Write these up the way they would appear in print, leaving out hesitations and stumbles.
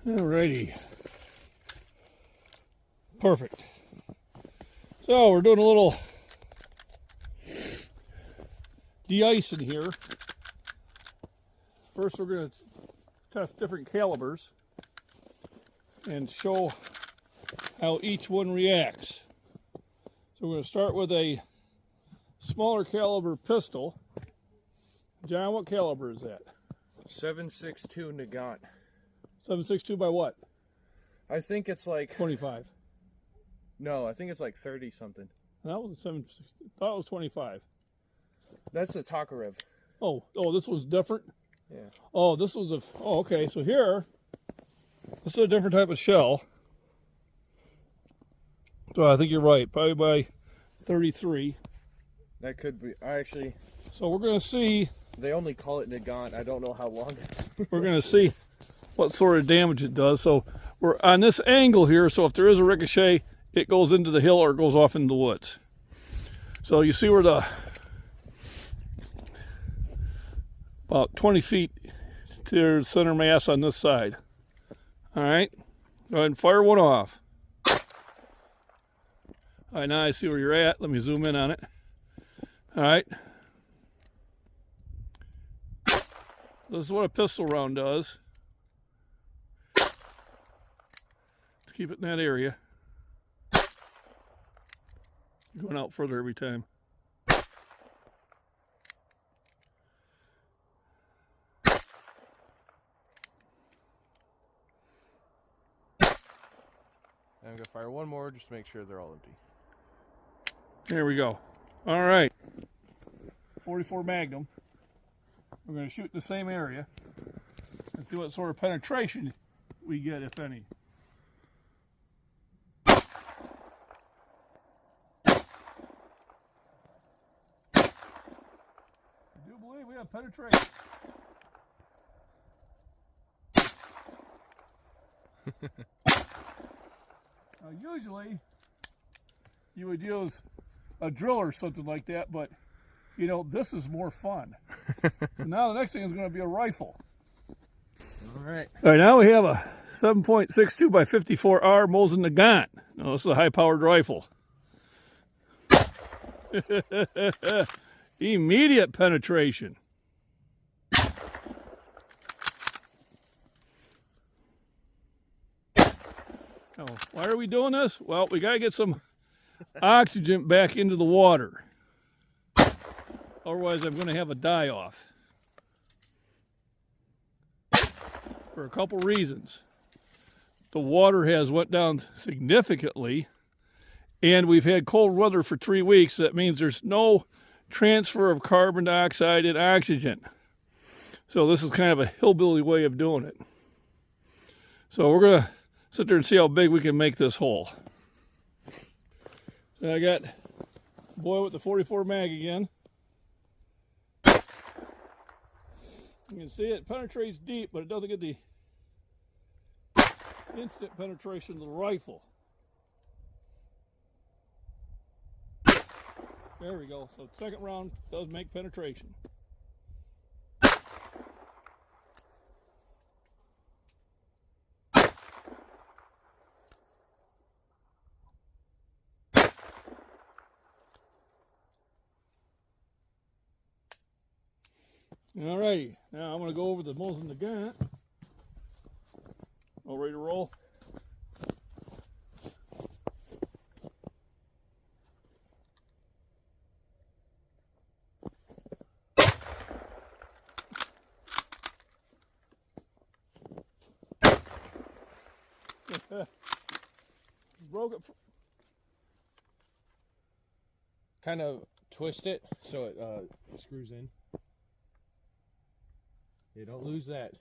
Alrighty. Perfect. So we're doing a little de-icing here. First we're going to test different calibers and show how each one reacts. So we're going to start with a smaller caliber pistol. John, what caliber is that? 7.62 Nagant. 7.62 by what? I think it's like 25. No, I think it's like 30 something. That was 7.60. Thought it was 25. That's the Tokarev. Oh, this was different. Yeah. Oh, this was a. Oh, okay. So here, this is a different type of shell. So I think you're right. Probably by 33. That could be. I actually. So we're going to see. They only call it Nagant. I don't know how long. We're going to see what sort of damage it does. So we're on this angle here. So if there is a ricochet, it goes into the hill or it goes off into the woods. So you see where the about 20 feet to the center mass on this side. All right, go ahead and fire one off. All right, now I see where you're at. Let me zoom in on it. All right. This is what a pistol round does. Let's keep it in that area. Going out further every time. I'm gonna fire one more just to make sure they're all empty. There we go. All right. 44 Magnum. We're going to shoot the same area and see what sort of penetration we get, if any. I do believe we have penetration. Now, usually you would use a drill or something like that, but you know, this is more fun. So now the next thing is going to be a rifle. All right. All right, now we have a 7.62 by 54R Mosin Nagant. Now, this is a high-powered rifle. Immediate penetration. Oh, why are we doing this? Well, we got to get some oxygen back into the water. Otherwise, I'm going to have a die-off. For a couple reasons. The water has went down significantly, and we've had cold weather for 3 weeks. That means there's no transfer of carbon dioxide and oxygen. So this is kind of a hillbilly way of doing it. So we're going to sit there and see how big we can make this hole. So I got boy with the 44 mag again. You can see it penetrates deep, but it doesn't get the instant penetration of the rifle. There we go. So the second round does make penetration. Alrighty, now I'm going to go over the Mosin Nagant. All ready to roll? Broke it. Kind of twist it so it screws in. You don't lose that.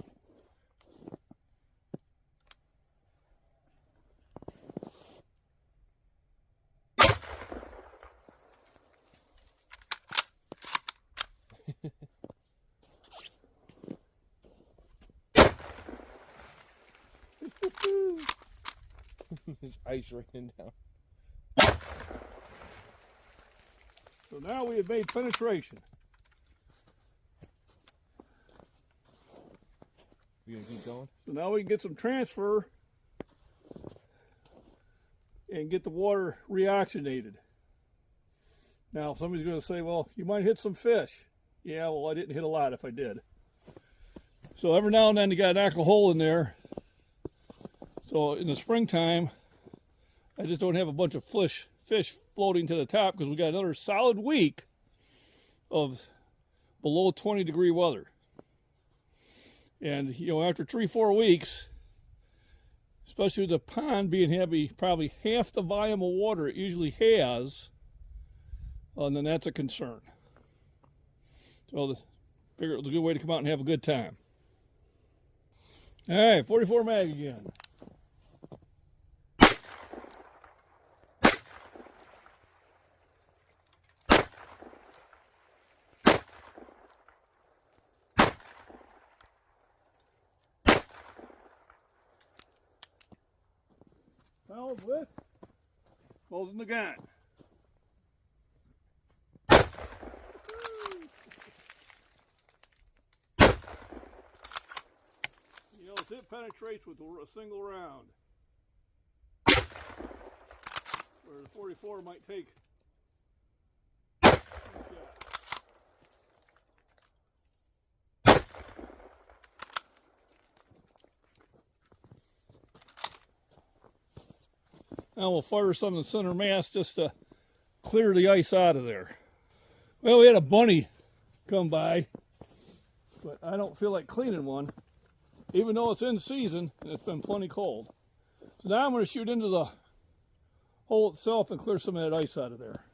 There's ice raining down. So now we have made penetration. You gonna keep going? So now we can get some transfer and get the water reoxygenated. Now somebody's going to say, well, you might hit some fish. Yeah, well, I didn't hit a lot if I did. So every now and then you got to knock a hole in there. So in the springtime, I just don't have a bunch of fish floating to the top because we got another solid week of below 20-degree weather. And, you know, after 3-4 weeks, especially with the pond being heavy, probably half the volume of water it usually has, and then that's a concern. So I figured it was a good way to come out and have a good time. All right, 44 mag again. Fouled with, closing the gun. You know, it penetrates with a single round, where the 44 might take. Now we'll fire some in the center mass just to clear the ice out of there. Well, we had a bunny come by, but I don't feel like cleaning one, even though it's in season and it's been plenty cold. So now I'm going to shoot into the hole itself and clear some of that ice out of there.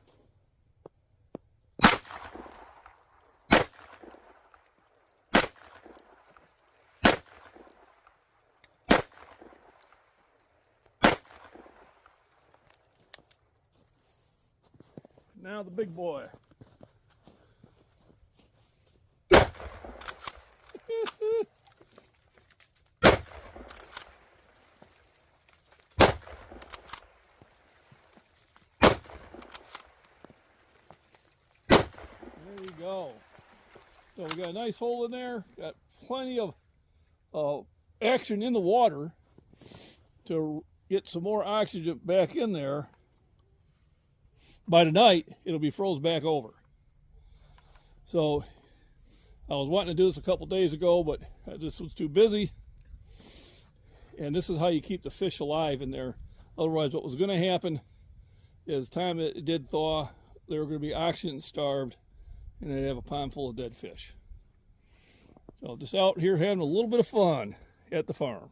Now the big boy. There you go. So we got a nice hole in there, got plenty of action in the water to get some more oxygen back in there. By tonight, it'll be froze back over. So I was wanting to do this a couple days ago, but I just was too busy. And this is how you keep the fish alive in there. Otherwise, what was going to happen is time it did thaw, they were going to be oxygen starved, and they'd have a pond full of dead fish. So just out here having a little bit of fun at the farm.